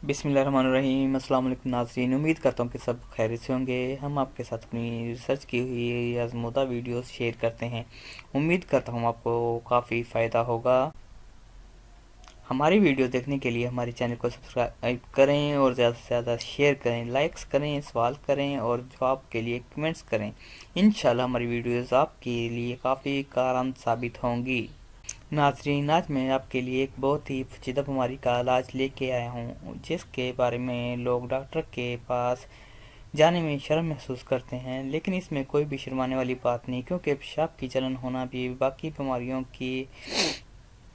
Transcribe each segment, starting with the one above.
बिस्मिल्लाहिर्रहमानिर्रहीम। अस्सलाम वालेकुम नाज़रीन, उम्मीद करता हूँ कि सब खैरियत से होंगे। हम आपके साथ अपनी रिसर्च की हुई आज़मूदा वीडियोस शेयर करते हैं। उम्मीद करता हूँ आपको काफ़ी फ़ायदा होगा। हमारी वीडियो देखने के लिए हमारे चैनल को सब्सक्राइब करें और ज़्यादा से ज़्यादा शेयर करें, लाइक्स करें, सवाल करें और जवाब के लिए कमेंट्स करें। इंशाल्लाह हमारी वीडियोज़ आपके लिए काफ़ी कारआमद साबित होंगी। नाज़रीन, आज मैं आपके लिए एक बहुत ही पेचीदा बीमारी का इलाज लेके आया हूँ, जिसके बारे में लोग डॉक्टर के पास जाने में शर्म महसूस करते हैं, लेकिन इसमें कोई भी शर्माने वाली बात नहीं, क्योंकि पेशाब की जलन होना भी बाकी बीमारियों की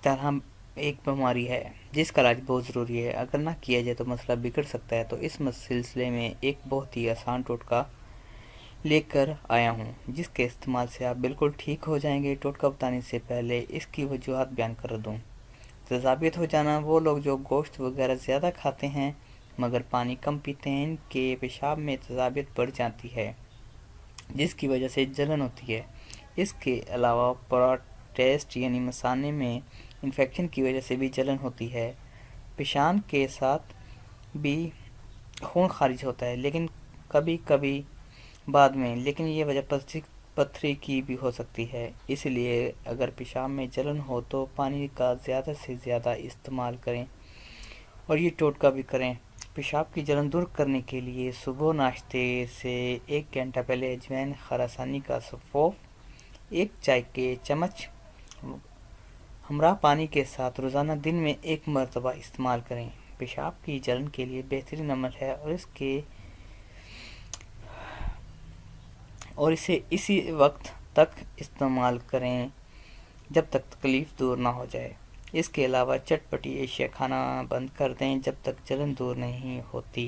तरह एक बीमारी है जिसका इलाज बहुत ज़रूरी है। अगर ना किया जाए तो मसला बिगड़ सकता है। तो इस सिलसिले में एक बहुत ही आसान टोटका लेकर आया हूँ, जिसके इस्तेमाल से आप बिल्कुल ठीक हो जाएंगे। टोटका बताने से पहले इसकी वजूहत बयान कर दूँ। तेज़ाबियत हो जाना, वो लोग जो गोश्त वगैरह ज़्यादा खाते हैं मगर पानी कम पीते हैं, इनके पेशाब में तेज़ाबियत बढ़ जाती है, जिसकी वजह से जलन होती है। इसके अलावा प्रोस्टेट यानी मसाने में इन्फेक्शन की वजह से भी जलन होती है। पेशाब के साथ भी खून खारिज होता है, लेकिन कभी कभी बाद में, लेकिन ये वजह पथरी की भी हो सकती है। इसलिए अगर पेशाब में जलन हो तो पानी का ज़्यादा से ज़्यादा इस्तेमाल करें और ये टोटका भी करें। पेशाब की जलन दूर करने के लिए सुबह नाश्ते से 1 घंटा पहले अजवाइन खरासानी का सफ़ोफ 1 चाय के चम्मच हमरा पानी के साथ रोज़ाना दिन में 1 मरतबा इस्तेमाल करें। पेशाब की जलन के लिए बेहतरीन अमल है और इसे इसी वक्त तक इस्तेमाल करें जब तक तकलीफ़ दूर ना हो जाए। इसके अलावा चटपटी एशिया खाना बंद कर दें जब तक जलन दूर नहीं होती।